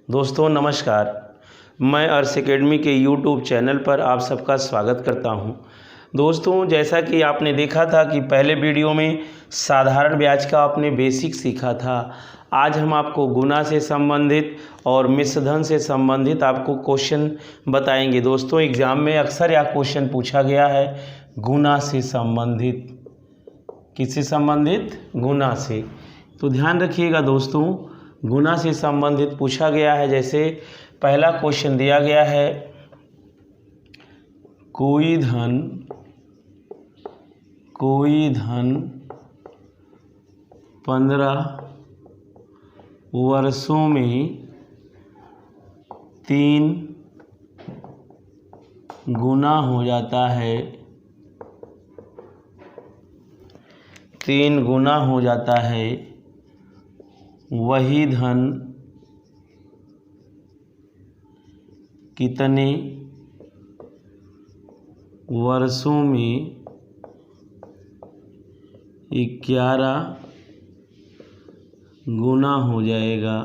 दोस्तों नमस्कार। मैं अर्श एकेडमी के यूट्यूब चैनल पर आप सबका स्वागत करता हूं। दोस्तों जैसा कि आपने देखा था कि पहले वीडियो में साधारण ब्याज का आपने बेसिक सीखा था। आज हम आपको गुना से संबंधित और मिश्र धन से संबंधित आपको क्वेश्चन बताएंगे। दोस्तों एग्ज़ाम में अक्सर यह क्वेश्चन पूछा गया है गुना से संबंधित। किससे संबंधित? गुना से। तो ध्यान रखिएगा दोस्तों, गुना से संबंधित पूछा गया है। जैसे पहला क्वेश्चन दिया गया है, कोई धन 15 वर्षों में 3 गुना हो जाता है। 3 गुना हो जाता है, वही धन कितने वर्षों में 11 गुना हो जाएगा।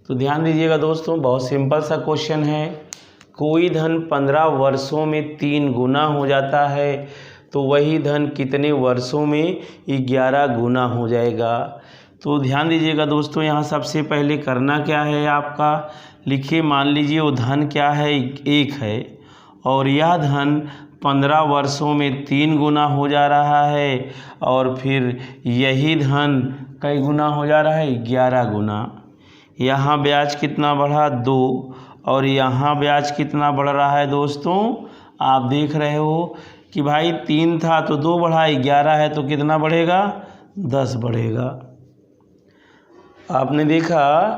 तो ध्यान दीजिएगा दोस्तों, बहुत सिंपल सा क्वेश्चन है। कोई धन 15 वर्षों में 3 गुना हो जाता है, तो वही धन कितने वर्षों में 11 गुना हो जाएगा। तो ध्यान दीजिएगा दोस्तों, यहाँ सबसे पहले करना क्या है आपका, लिखिए। मान लीजिए वो धन क्या है, 1 है, और यह धन 15 वर्षों में 3 गुना हो जा रहा है, और फिर यही धन कई गुना हो जा रहा है, 11 गुना। यहाँ ब्याज कितना बढ़ा, 2, और यहाँ ब्याज कितना बढ़ रहा है दोस्तों, आप देख रहे हो कि भाई 3 था तो 2 बढ़ा, 11 है तो कितना बढ़ेगा, 10 बढ़ेगा। आपने देखा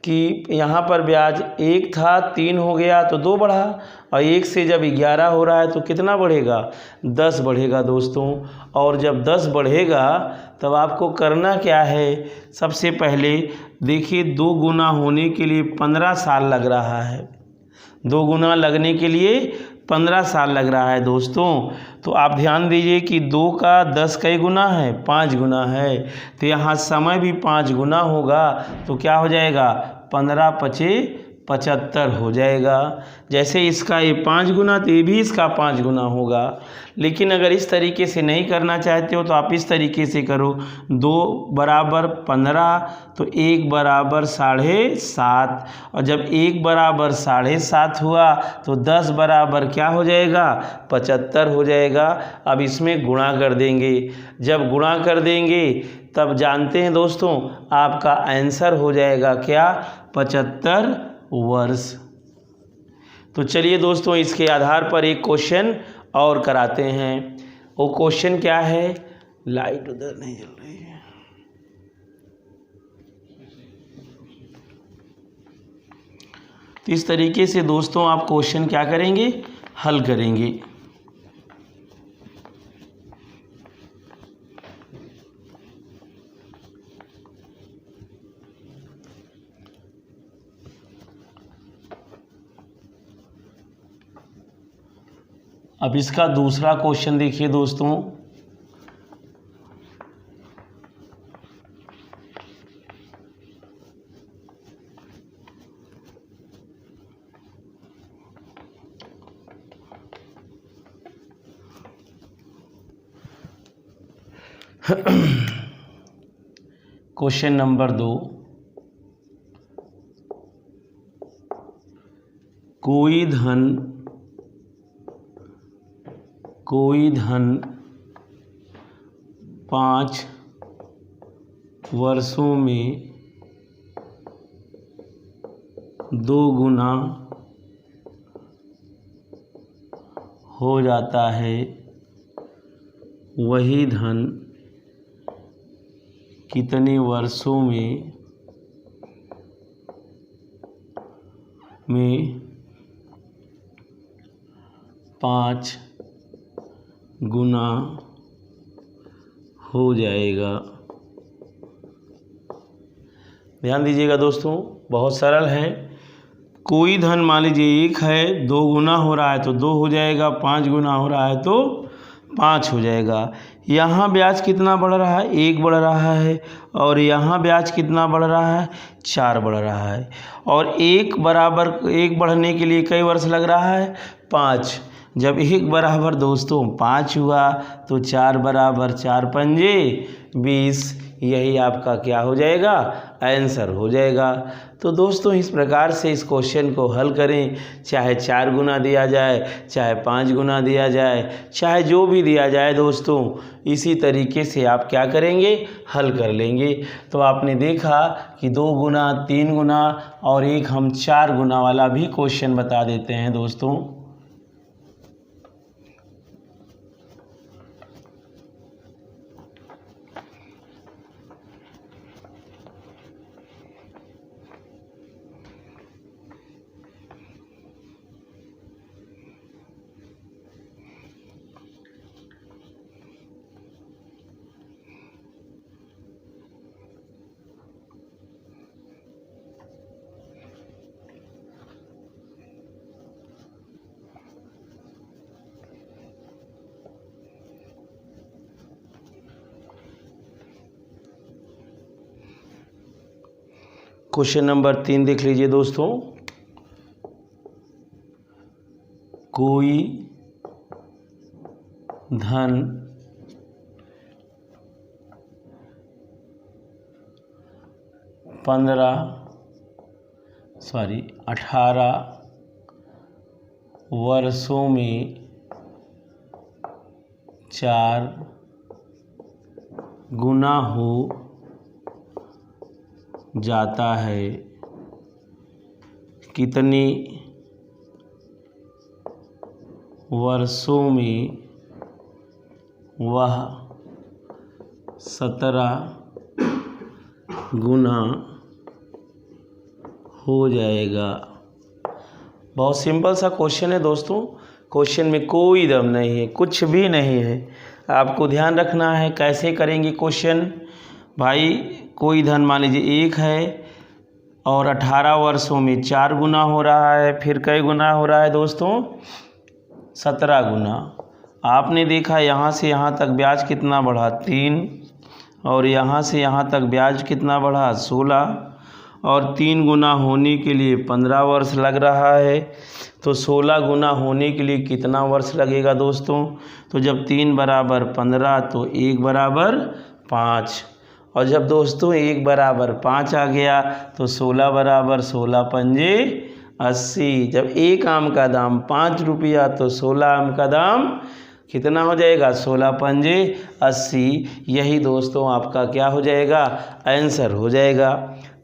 कि यहाँ पर ब्याज 1 था, 3 हो गया तो 2 बढ़ा, और 1 से जब 11 हो रहा है तो कितना बढ़ेगा, 10 बढ़ेगा दोस्तों। और जब 10 बढ़ेगा तब आपको करना क्या है, सबसे पहले देखिए 2 गुना होने के लिए 15 साल लग रहा है। 2 गुना लगने के लिए 15 साल लग रहा है दोस्तों। तो आप ध्यान दीजिए कि 2 का 10 कई गुना है, 5 गुना है, तो यहाँ समय भी 5 गुना होगा। तो क्या हो जाएगा, 15 × 5 = 75 हो जाएगा। जैसे इसका ये 5 गुना, तो ये भी इसका 5 गुना होगा। लेकिन अगर इस तरीके से नहीं करना चाहते हो तो आप इस तरीके से करो, 2 = 15, तो 1 = 7.5, और जब 1 = 7.5 हुआ तो 10 बराबर क्या हो जाएगा, 75 हो जाएगा। अब इसमें गुणा कर देंगे। जब गुणा कर देंगे तब जानते हैं दोस्तों आपका आंसर हो जाएगा क्या, 75 वर्ष। तो चलिए दोस्तों, इसके आधार पर एक क्वेश्चन और कराते हैं। वो क्वेश्चन क्या है, लाइट उधर नहीं जल रही है। तो इस तरीके से दोस्तों आप क्वेश्चन क्या करेंगे, हल करेंगे। अब इसका दूसरा क्वेश्चन देखिए दोस्तों, क्वेश्चन नंबर 2, कोई धन 5 वर्षों में 2 गुना हो जाता है, वही धन कितने वर्षों में 5 गुना हो जाएगा। ध्यान दीजिएगा दोस्तों, बहुत सरल है। कोई धन मान लीजिए 1 है, 2 गुना हो रहा है तो 2 हो जाएगा, 5 गुना हो रहा है तो 5 हो जाएगा। यहाँ ब्याज कितना बढ़ रहा है, 1 बढ़ रहा है, और यहाँ ब्याज कितना बढ़ रहा है, 4 बढ़ रहा है। और 1 बढ़ने के लिए कई वर्ष लग रहा है, 5। जब 1 बराबर दोस्तों 5 हुआ तो 4 बराबर 4 पंजे 20, यही आपका क्या हो जाएगा, आंसर हो जाएगा। तो दोस्तों इस प्रकार से इस क्वेश्चन को हल करें, चाहे 4 गुना दिया जाए, चाहे 5 गुना दिया जाए, चाहे जो भी दिया जाए दोस्तों, इसी तरीके से आप क्या करेंगे, हल कर लेंगे। तो आपने देखा कि 2 गुना, 3 गुना और एक हम 4 गुना वाला भी क्वेश्चन बता देते हैं दोस्तों। क्वेश्चन नंबर 3 देख लीजिए दोस्तों। कोई धन 18 वर्षों में 4 गुना हो जाता है, कितने वर्षों में वह 17 गुना हो जाएगा। बहुत सिंपल सा क्वेश्चन है दोस्तों। क्वेश्चन में कोई दम नहीं है, कुछ भी नहीं है। आपको ध्यान रखना है कैसे करेंगे क्वेश्चन। भाई कोई धन मान लीजिए 1 है और 18 वर्षों में 4 गुना हो रहा है, फिर कई गुना हो रहा है दोस्तों, 17 गुना। आपने देखा यहाँ से यहाँ तक ब्याज कितना बढ़ा, 3, और यहाँ से यहाँ तक ब्याज कितना बढ़ा, 16, और 3 गुना होने के लिए 15 वर्ष लग रहा है। तो 16 गुना होने के लिए कितना वर्ष लगेगा दोस्तों। तो जब 3 बराबर 15 तो 1 बराबर 5, और जब दोस्तों 1 बराबर 5 आ गया तो 16 बराबर 16 पंजे 80। जब एक आम का दाम 5 रुपया तो 16 आम का दाम कितना हो जाएगा, 16 पंजे 80। यही दोस्तों आपका क्या हो जाएगा, आंसर हो जाएगा।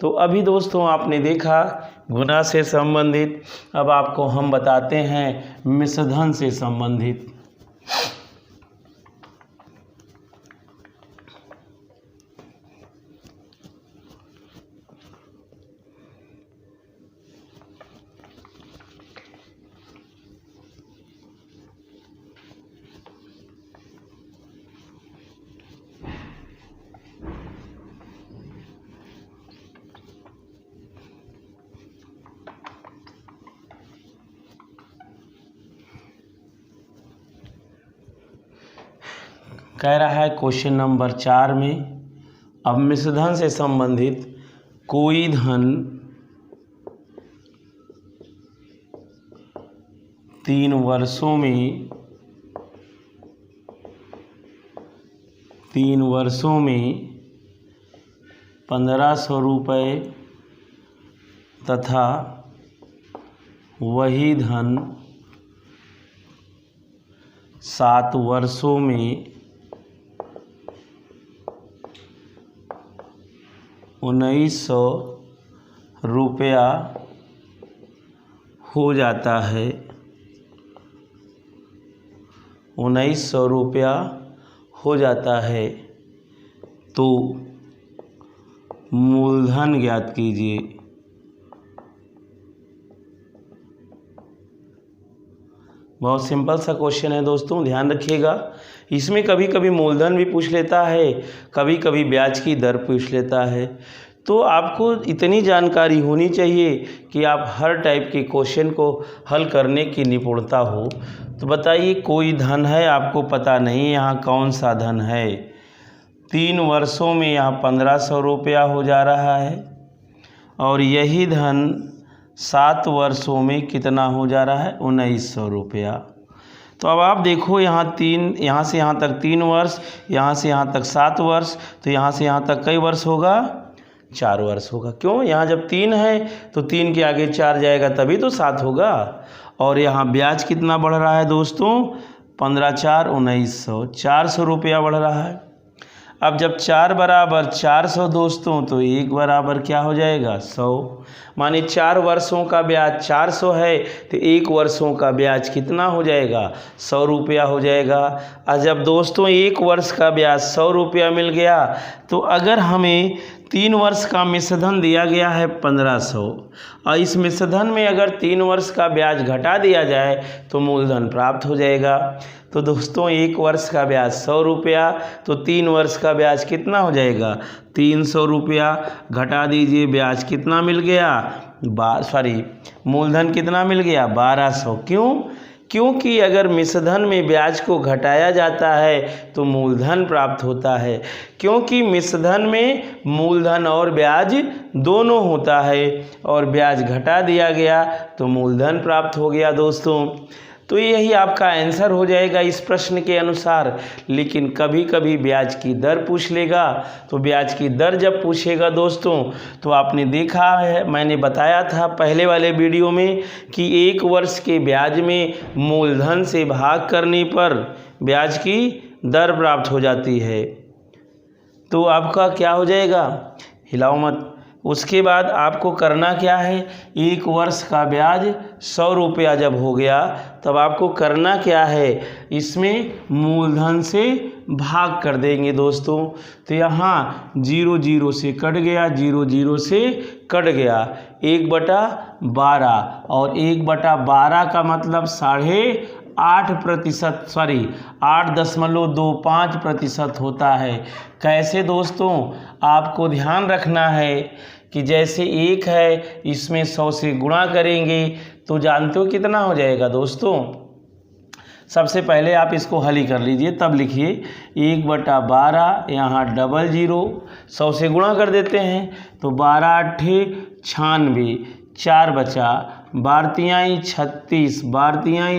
तो अभी दोस्तों आपने देखा गुना से संबंधित, अब आपको हम बताते हैं मिश्रधन से संबंधित। कह रहा है क्वेश्चन नंबर 4 में, अब मिश्रधन से संबंधित कोई धन 3 वर्षों में 1500 रुपये तथा वही धन 7 वर्षों में 1900 रुपया हो जाता है। 1900 रुपया हो जाता है तो मूलधन ज्ञात कीजिए। बहुत सिंपल सा क्वेश्चन है दोस्तों, ध्यान रखिएगा। इसमें कभी कभी मूलधन भी पूछ लेता है, कभी कभी ब्याज की दर पूछ लेता है। तो आपको इतनी जानकारी होनी चाहिए कि आप हर टाइप के क्वेश्चन को हल करने की निपुणता हो। तो बताइए, कोई धन है, आपको पता नहीं यहाँ कौन सा धन है। 3 वर्षों में यहाँ 1500 रुपया हो जा रहा है और यही धन 7 वर्षों में कितना हो जा रहा है, 1900 रुपया। तो अब आप देखो, यहाँ से यहाँ तक 3 वर्ष, यहाँ से यहाँ तक 7 वर्ष, तो यहाँ से यहाँ तक कई वर्ष होगा, 4 वर्ष होगा। क्यों? यहाँ जब 3 है तो 3 के आगे 4 जाएगा तभी तो 7 होगा। और यहाँ ब्याज कितना बढ़ रहा है दोस्तों, 15 4 1900, 400 रुपया बढ़ रहा है। अब जब 4 बराबर 400 दोस्तों, तो 1 बराबर क्या हो जाएगा, 100। माने 4 वर्षों का ब्याज 400 है तो 1 वर्षों का ब्याज कितना हो जाएगा, 100 रुपया हो जाएगा। और जब दोस्तों 1 वर्ष का ब्याज 100 रुपया मिल गया, तो अगर हमें 3 वर्ष का मिश्रधन दिया गया है 1500, और इस मिश्रधन में अगर 3 वर्ष का ब्याज घटा दिया जाए तो मूलधन प्राप्त हो जाएगा। तो दोस्तों 1 वर्ष का ब्याज 100 रुपया, तो 3 वर्ष का ब्याज कितना हो जाएगा, 300 रुपया। घटा दीजिए, ब्याज कितना मिल गया, मूलधन कितना मिल गया, 1200। क्यों? क्योंकि अगर मिश्रधन में ब्याज को घटाया जाता है तो मूलधन प्राप्त होता है। क्योंकि मिश्रधन में मूलधन और ब्याज दोनों होता है, और ब्याज घटा दिया गया तो मूलधन प्राप्त हो गया दोस्तों। तो यही आपका आंसर हो जाएगा इस प्रश्न के अनुसार। लेकिन कभी कभी ब्याज की दर पूछ लेगा, तो ब्याज की दर जब पूछेगा दोस्तों, तो आपने देखा है, मैंने बताया था पहले वाले वीडियो में कि 1 वर्ष के ब्याज में मूलधन से भाग करने पर ब्याज की दर प्राप्त हो जाती है। तो आपका क्या हो जाएगा, हिलाओ मत। उसके बाद आपको करना क्या है, 1 वर्ष का ब्याज 100 रुपया जब हो गया, तब आपको करना क्या है, इसमें मूलधन से भाग कर देंगे दोस्तों। तो यहाँ 0 0 से कट गया, 0 0 से कट गया, 1/12, और 1/12 का मतलब 8.25% होता है। कैसे दोस्तों, आपको ध्यान रखना है कि जैसे 1 है, इसमें 100 से गुणा करेंगे तो जानते हो कितना हो जाएगा दोस्तों। सबसे पहले आप इसको हल ही कर लीजिए, तब लिखिए 1/12, यहाँ 00, 100 से गुणा कर देते हैं तो 12 8 96, 4 बचा, 12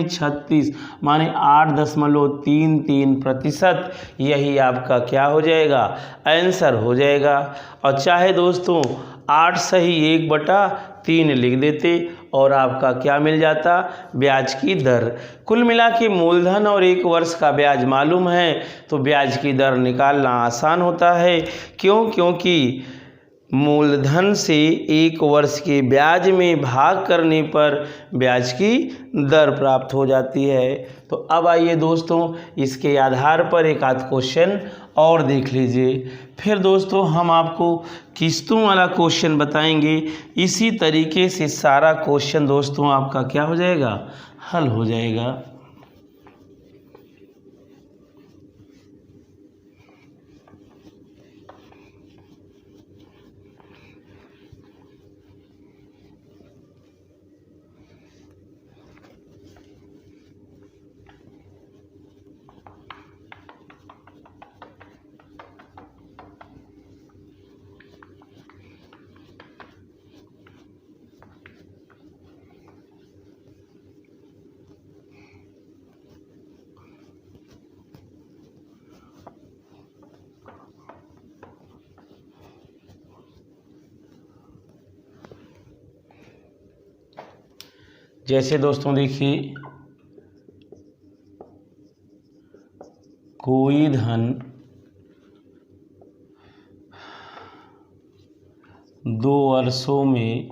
36, माने 8.33%। यही आपका क्या हो जाएगा, आंसर हो जाएगा। और चाहे दोस्तों 8 सही 1/3 लिख देते और आपका क्या मिल जाता, ब्याज की दर। कुल मिला के मूलधन और 1 वर्ष का ब्याज मालूम है तो ब्याज की दर निकालना आसान होता है। क्यों? क्योंकि मूलधन से 1 वर्ष के ब्याज में भाग करने पर ब्याज की दर प्राप्त हो जाती है। तो अब आइए दोस्तों, इसके आधार पर एक आध क्वेश्चन और देख लीजिए। फिर दोस्तों हम आपको किस्तों वाला क्वेश्चन बताएंगे। इसी तरीके से सारा क्वेश्चन दोस्तों आपका क्या हो जाएगा, हल हो जाएगा। जैसे दोस्तों देखिए, कोई धन 2 वर्षों में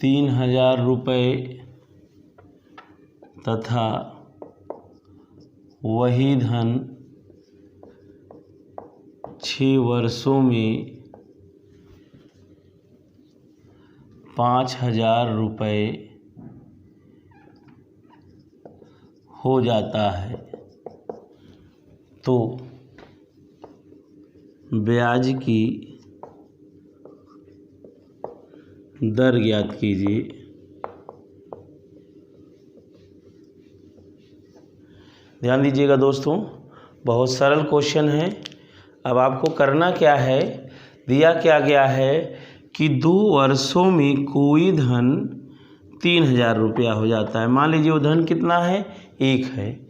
3000 रुपये तथा वही धन 6 वर्षों में 5000 रुपये हो जाता है। तो ब्याज की दर ज्ञात कीजिए। ध्यान दीजिएगा दोस्तों, बहुत सरल क्वेश्चन है। अब आपको करना क्या है, दिया क्या गया है कि 2 वर्षों में कोई धन 3000 रुपया हो जाता है। मान लीजिए वो धन कितना है, 1 है,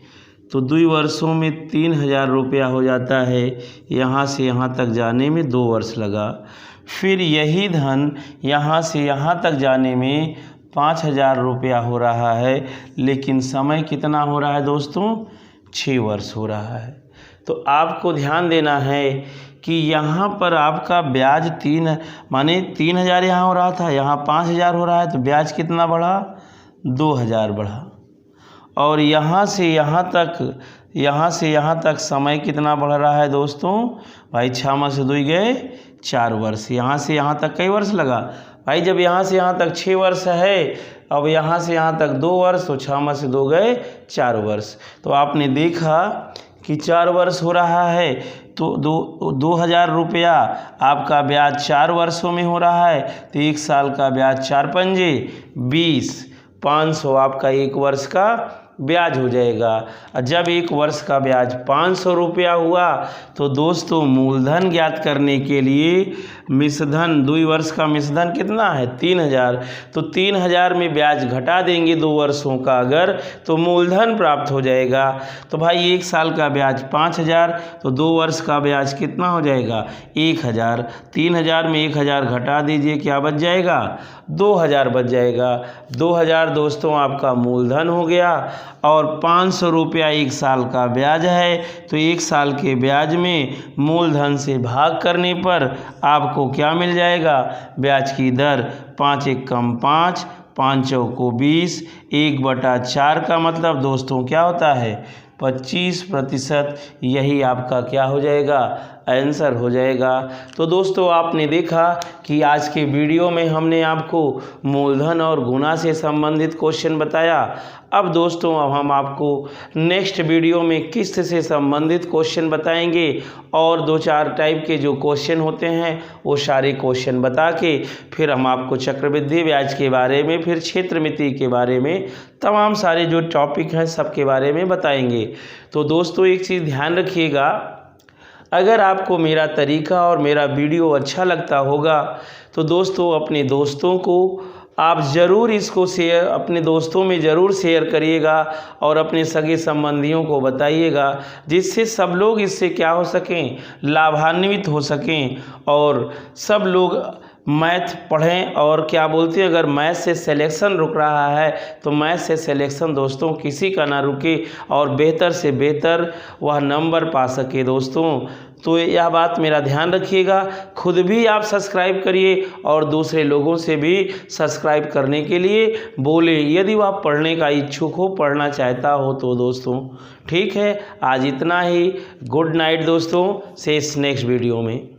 तो 2 वर्षों में 3000 रुपया हो जाता है। यहाँ से यहाँ तक जाने में 2 वर्ष लगा। फिर यही धन यहाँ से यहाँ तक जाने में 5000 रुपया हो रहा है, लेकिन समय कितना हो रहा है दोस्तों, 6 वर्ष हो रहा है। तो आपको ध्यान देना है कि यहाँ पर आपका ब्याज 3000 यहाँ हो रहा था, यहाँ 5000 हो रहा है, तो ब्याज कितना बढ़ा, 2000 बढ़ा। और यहाँ से यहाँ तक समय कितना बढ़ रहा है दोस्तों, भाई 6 से 2 गए 4 वर्ष। यहाँ से यहाँ तक कई वर्ष लगा भाई, जब यहाँ से यहाँ तक 6 वर्ष है, अब यहाँ से यहाँ तक 2 वर्ष, तो 6 से 2 गए 4 वर्ष। तो आपने देखा कि 4 वर्ष हो रहा है, तो 2000 रुपया आपका ब्याज 4 वर्षों में हो रहा है, तो 1 साल का ब्याज 4 पंजे 20, 500 आपका 1 वर्ष का ब्याज हो जाएगा। जब 1 वर्ष का ब्याज 500 रुपया हुआ, तो दोस्तों मूलधन ज्ञात करने के लिए मिश्रधन, 2 वर्ष का मिश्रधन कितना है, 3000, तो 3000 में ब्याज घटा देंगे 2 वर्षों का अगर, तो मूलधन प्राप्त हो जाएगा। तो भाई 1 साल का ब्याज 5000, तो 2 वर्ष का ब्याज कितना हो जाएगा, 1000। 3000 में 1000 घटा दीजिए, क्या बच जाएगा, 2000 बच जाएगा। 2000 दोस्तों आपका मूलधन हो गया, और 500 रुपया 1 साल का ब्याज है, तो 1 साल के ब्याज में मूलधन से भाग करने पर आपको क्या मिल जाएगा, ब्याज की दर 5 एकम 5, 5 चौको 20, 1/4 का मतलब दोस्तों क्या होता है, 25%। यही आपका क्या हो जाएगा, आंसर हो जाएगा। तो दोस्तों आपने देखा कि आज के वीडियो में हमने आपको मूलधन और गुणा से संबंधित क्वेश्चन बताया। अब दोस्तों अब हम आपको नेक्स्ट वीडियो में किस्त से संबंधित क्वेश्चन बताएंगे, और 2-4 टाइप के जो क्वेश्चन होते हैं वो सारे क्वेश्चन बता के फिर हम आपको चक्रवृद्धि ब्याज के बारे में, फिर क्षेत्रमिति के बारे में, तमाम सारे जो टॉपिक हैं सबके बारे में बताएंगे। तो दोस्तों एक चीज़ ध्यान रखिएगा, अगर आपको मेरा तरीका और मेरा वीडियो अच्छा लगता होगा, तो दोस्तों अपने दोस्तों को आप ज़रूर इसको अपने दोस्तों में ज़रूर शेयर करिएगा, और अपने सगे संबंधियों को बताइएगा, जिससे सब लोग इससे क्या हो सकें, लाभान्वित हो सकें, और सब लोग मैथ पढ़ें। और क्या बोलते हैं, अगर मैथ से सिलेक्शन रुक रहा है, तो मैथ से सिलेक्शन दोस्तों किसी का ना रुके, और बेहतर से बेहतर वह नंबर पा सके दोस्तों। तो यह बात मेरा ध्यान रखिएगा, खुद भी आप सब्सक्राइब करिए, और दूसरे लोगों से भी सब्सक्राइब करने के लिए बोले, यदि वह पढ़ने का इच्छुक हो, पढ़ना चाहता हो तो दोस्तों। ठीक है, आज इतना ही। गुड नाइट दोस्तों, से नेक्स्ट वीडियो में।